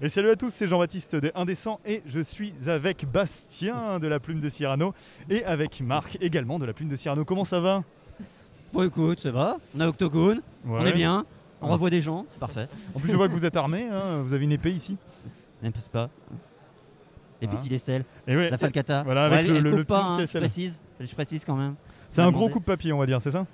Et salut à tous, c'est Jean-Baptiste de Indécent et je suis avec Bastien de la Plume de Cyrano et avec Marc également de la Plume de Cyrano. Comment ça va? Bon écoute, ça va, on a Octogone, Ouais. on est bien, on revoit des gens, c'est parfait. En plus je vois que vous êtes armés, hein, vous avez une épée ici. Même pas. Les Ah. petits Lestel, Et ouais, la Falcata. voilà, avec elle le coupe petit pas, hein, TSL. je précise quand même. c'est On un m'a gros demandé. coup de papier on va dire, c'est ça?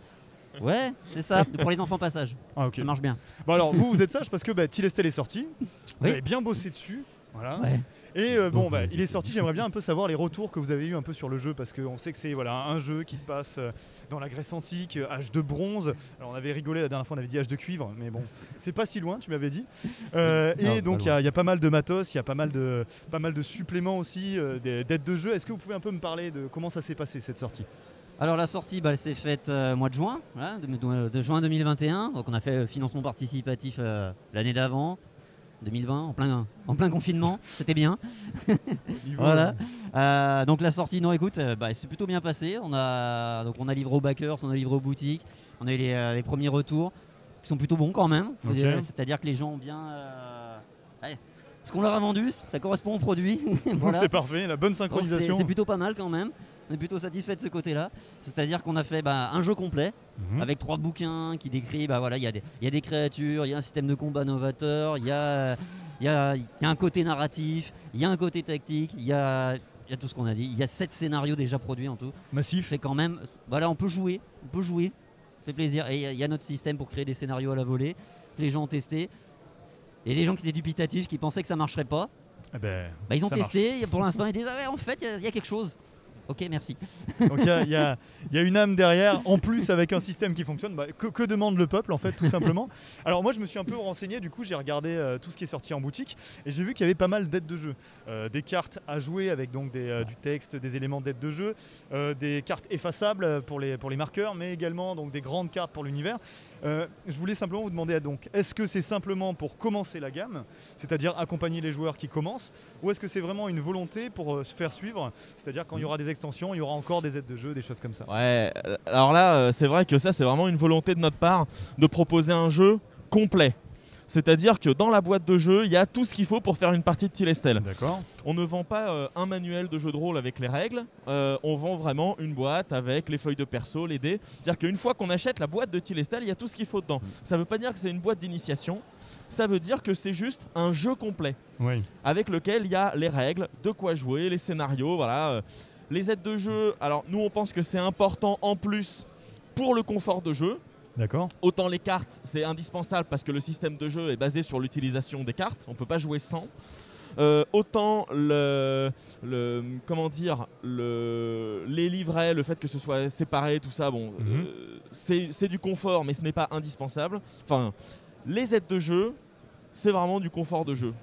Ouais, c'est ça, pour les enfants passage, Ah ok. ça marche bien. Bon alors vous êtes sage parce que Tilestel est sorti, vous Oui. avez bien bossé dessus. Voilà. Ouais. Et il est sorti, j'aimerais bien un peu savoir les retours que vous avez eu un peu sur le jeu parce qu'on sait que c'est un jeu qui se passe dans la Grèce antique, âge de bronze. Alors on avait rigolé la dernière fois, on avait dit âge de cuivre, mais bon, c'est pas si loin, tu m'avais dit. Et donc il y a pas mal de matos, il y a pas mal de suppléments aussi, d'aides de jeu. Est-ce que vous pouvez un peu me parler de comment ça s'est passé cette sortie? Alors la sortie, elle s'est faite mois de juin, voilà, de juin 2021, donc on a fait financement participatif l'année d'avant. 2020, en plein confinement, c'était bien. Voilà. Donc la sortie, non écoute, c'est plutôt bien passé. On a livré aux backers, on a livré aux boutiques, on a eu les premiers retours qui sont plutôt bons quand même. Ok. C'est-à-dire que les gens ont bien... ce qu'on leur a vendu, ça correspond au produit. Donc Voilà. c'est parfait, la bonne Donc, synchronisation. c'est plutôt pas mal quand même. On est plutôt satisfait de ce côté-là. C'est-à-dire qu'on a fait un jeu complet Mhm. avec 3 bouquins qui décrit, il y a des créatures, il y a un système de combat novateur, il y a un côté narratif, il y a un côté tactique, il y a tout ce qu'on a dit. Il y a 7 scénarios déjà produits en tout. Massif. C'est quand même, on peut jouer, ça fait plaisir. Et il y a notre système pour créer des scénarios à la volée, que les gens ont testé. Et les gens qui étaient dubitatifs, qui pensaient que ça marcherait pas, Eh ben, ils ont ça marche. testé. Pour l'instant, ils disent en fait, il y a quelque chose. Ok, merci. Donc il y a une âme derrière, en plus avec un système qui fonctionne. Que demande le peuple en fait, tout simplement. Alors moi je me suis un peu renseigné, du coup j'ai regardé tout ce qui est sorti en boutique et j'ai vu qu'il y avait pas mal d'aides de jeu. Des cartes à jouer avec donc du texte, des éléments d'aide de jeu, des cartes effaçables pour les marqueurs, mais également donc des grandes cartes pour l'univers. Je voulais simplement vous demander donc, est-ce que c'est simplement pour commencer la gamme, c'est-à-dire accompagner les joueurs qui commencent, ou est-ce que c'est vraiment une volonté pour se faire suivre, c'est-à-dire quand il y aura des extensions, il y aura encore des aides de jeu, des choses comme ça? Ouais, alors là, c'est vrai que ça, c'est vraiment une volonté de notre part de proposer un jeu complet. C'est-à-dire que dans la boîte de jeu, il y a tout ce qu'il faut pour faire une partie de Tilestel. D'accord. On ne vend pas un manuel de jeu de rôle avec les règles, on vend vraiment une boîte avec les feuilles de perso, les dés. C'est-à-dire qu'une fois qu'on achète la boîte de Tilestel, il y a tout ce qu'il faut dedans. Ça ne veut pas dire que c'est une boîte d'initiation, ça veut dire que c'est juste un jeu complet Oui. avec lequel il y a les règles, de quoi jouer, les scénarios, voilà. Les aides de jeu, alors nous on pense que c'est important en plus pour le confort de jeu. D'accord. Autant les cartes, c'est indispensable parce que le système de jeu est basé sur l'utilisation des cartes. On ne peut pas jouer sans. Autant les livrets, le fait que ce soit séparé, tout ça, c'est du confort, mais ce n'est pas indispensable. Enfin, les aides de jeu, c'est vraiment du confort de jeu.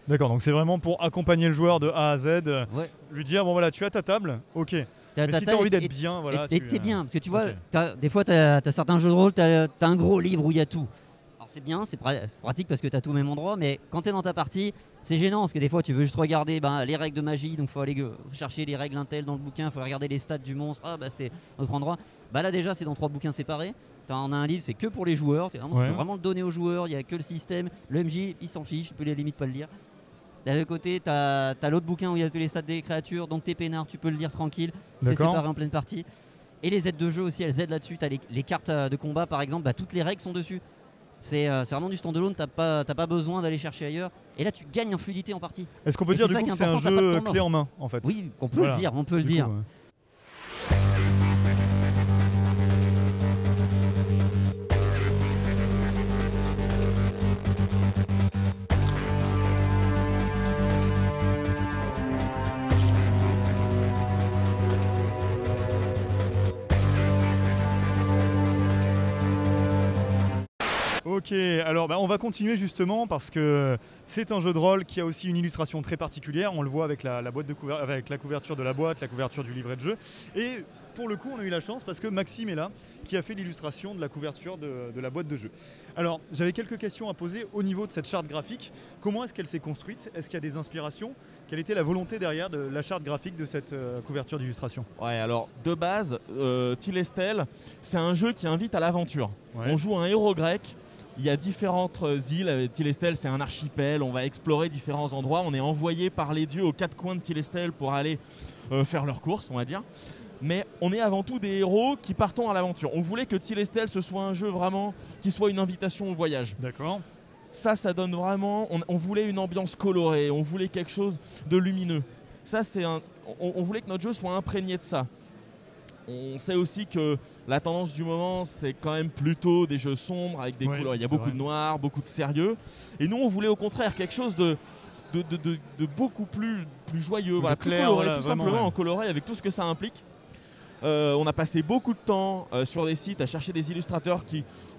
D'accord, donc c'est vraiment pour accompagner le joueur de A à Z, Ouais. lui dire bon voilà, tu as ta table, ok. Mais si tu as envie d'être bien, voilà. Et que t'es bien, parce que tu vois, Ok. des fois, tu as certains jeux de rôle, tu as un gros livre où il y a tout. Alors c'est bien, c'est pratique parce que tu as tout au même endroit, mais quand tu es dans ta partie, c'est gênant parce que des fois, tu veux juste regarder les règles de magie, donc il faut aller chercher les règles intel dans le bouquin, il faut regarder les stats du monstre, c'est autre endroit. Là déjà, c'est dans 3 bouquins séparés. On a un livre, c'est que pour les joueurs, tu peux vraiment le donner aux joueurs, il n'y a que le système, le MJ, il s'en fiche, il peut les limite pas le lire. D'un autre côté, tu as l'autre bouquin où il y a tous les stats des créatures, donc t'es peinard, tu peux le lire tranquille, c'est D'accord. séparé en pleine partie. Et les aides de jeu aussi, elles aident là-dessus. Tu as les cartes de combat par exemple, toutes les règles sont dessus. C'est vraiment du standalone, t'as pas besoin d'aller chercher ailleurs. Et là tu gagnes en fluidité en partie. Est-ce qu'on peut Et dire c'est du ça coup qui que est c'est un important, t'as pas de jeu temps mort. clé en main en fait? Oui, on peut Voilà. le dire, on peut le Du dire. coup, Ok, alors on va continuer justement parce que c'est un jeu de rôle qui a aussi une illustration très particulière. On le voit avec la boîte de avec la couverture de la boîte, la couverture du livret de jeu. Et pour le coup, on a eu la chance parce que Maxime est là, qui a fait l'illustration de la couverture de la boîte de jeu. Alors, j'avais quelques questions à poser au niveau de cette charte graphique. Comment est-ce qu'elle s'est construite? Est-ce qu'il y a des inspirations? Quelle était la volonté derrière de la charte graphique de cette couverture d'illustration? Ouais, alors de base, Tilestel, c'est un jeu qui invite à l'aventure. Ouais. On joue un héros grec. Il y a différentes îles. Tilestel, c'est un archipel. On va explorer différents endroits. On est envoyé par les dieux aux quatre coins de Tilestel pour aller faire leurs courses, on va dire. Mais on est avant tout des héros qui partons à l'aventure. On voulait que Tilestel, ce soit un jeu vraiment qui soit une invitation au voyage. D'accord. Ça donne vraiment... On voulait une ambiance colorée. On voulait quelque chose de lumineux. Ça, on voulait que notre jeu soit imprégné de ça. On sait aussi que la tendance du moment, c'est quand même plutôt des jeux sombres avec des couleurs. Il y a beaucoup de noir, beaucoup de sérieux. Et nous, on voulait au contraire quelque chose de beaucoup plus joyeux, voilà, plus clair, coloré, voilà, tout vraiment, simplement ouais. en coloré avec tout ce que ça implique. On a passé beaucoup de temps sur des sites à chercher des illustrateurs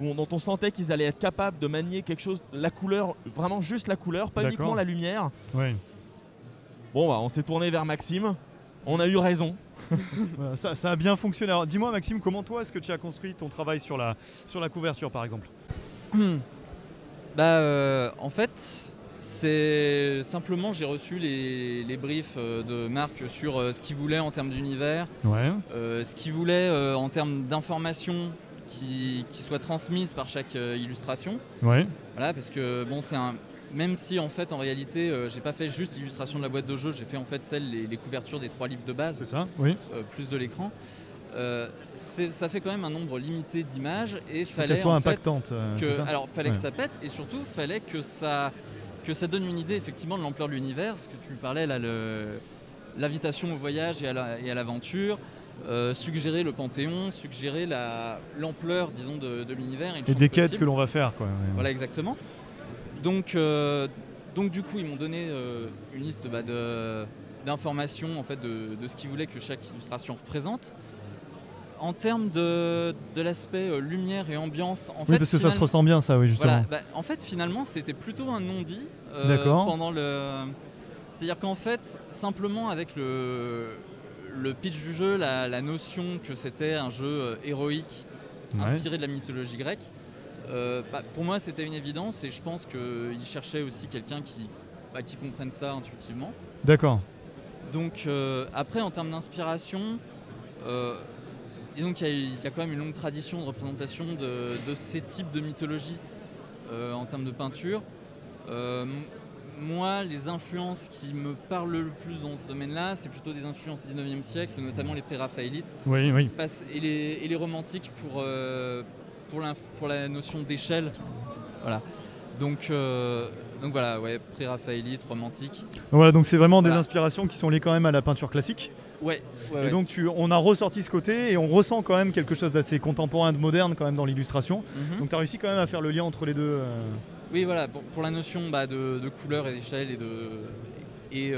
dont on sentait qu'ils allaient être capables de manier quelque chose, la couleur, vraiment juste la couleur, pas uniquement la lumière. Ouais. Bon, on s'est tourné vers Maxime. On a eu raison. Voilà, ça a bien fonctionné. Alors dis-moi Maxime, comment toi est-ce que tu as construit ton travail sur la couverture par exemple? En fait, c'est simplement j'ai reçu les briefs de Marc sur ce qu'il voulait en termes d'univers, ce qu'il voulait en termes d'informations qui soient transmises par chaque illustration. Ouais. Voilà, parce que bon, même si en fait en réalité j'ai pas fait juste l'illustration de la boîte de jeu, j'ai fait en fait les couvertures des 3 livres de base. C'est ça, oui. Plus de l'écran. Ça fait quand même un nombre limité d'images et fallait qu'elle soit impactante. Fallait que ça pète et surtout fallait que ça donne une idée effectivement de l'ampleur de l'univers. Ce que tu parlais là, l'invitation au voyage et à l'aventure, suggérer le Panthéon, suggérer l'ampleur disons de l'univers et des quêtes que l'on va faire quoi. Voilà exactement. Donc du coup ils m'ont donné une liste d'informations en fait de ce qu'ils voulaient que chaque illustration représente. En termes de l'aspect lumière et ambiance, en fait, parce que ça se ressent bien ça, oui justement. Voilà, en fait finalement c'était plutôt un non-dit pendant c'est-à-dire qu'en fait simplement avec le pitch du jeu, la notion que c'était un jeu héroïque inspiré de la mythologie grecque, pour moi c'était une évidence et je pense qu'ils cherchaient aussi quelqu'un qui comprenne ça intuitivement. D'accord. Donc après en termes d'inspiration, disons qu'il y a quand même une longue tradition de représentation de ces types de mythologie en termes de peinture. Moi, les influences qui me parlent le plus dans ce domaine-là, c'est plutôt des influences 19e siècle, notamment les pré-raphaélites. Oui. Et les romantiques pour la notion d'échelle. Voilà. Donc voilà, ouais, pré-raphaélite, romantique. Voilà, donc c'est vraiment des inspirations qui sont liées quand même à la peinture classique. Ouais. Et donc on a ressorti ce côté et on ressent quand même quelque chose d'assez contemporain, de moderne quand même dans l'illustration. Donc tu as réussi quand même à faire le lien entre les deux. Oui, voilà, pour la notion de couleur et d'échelle et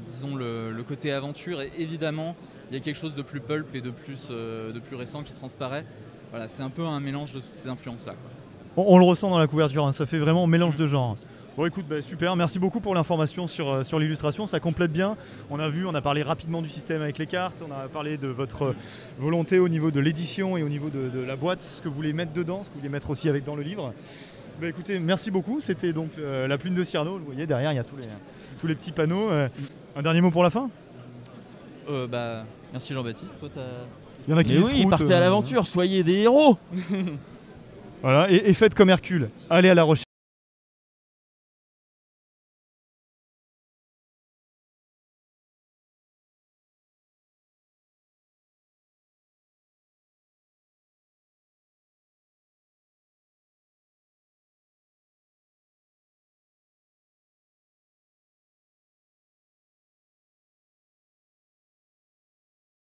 disons le côté aventure. Et évidemment, il y a quelque chose de plus pulp et de plus récent qui transparaît. Voilà, c'est un peu un mélange de toutes ces influences-là. On le ressent dans la couverture, ça fait vraiment un mélange de genres. Bon écoute, super, merci beaucoup pour l'information sur l'illustration, ça complète bien. On a parlé rapidement du système avec les cartes, on a parlé de votre volonté au niveau de l'édition et au niveau de la boîte, ce que vous voulez mettre dedans, ce que vous voulez mettre aussi dans le livre. Écoutez, merci beaucoup, c'était donc la plume de Cyrano, vous voyez derrière il y a tous les petits panneaux. Un dernier mot pour la fin? Merci Jean-Baptiste, toi il y en a qui disent partez à l'aventure, soyez des héros. Voilà, et faites comme Hercule, allez à la recherche.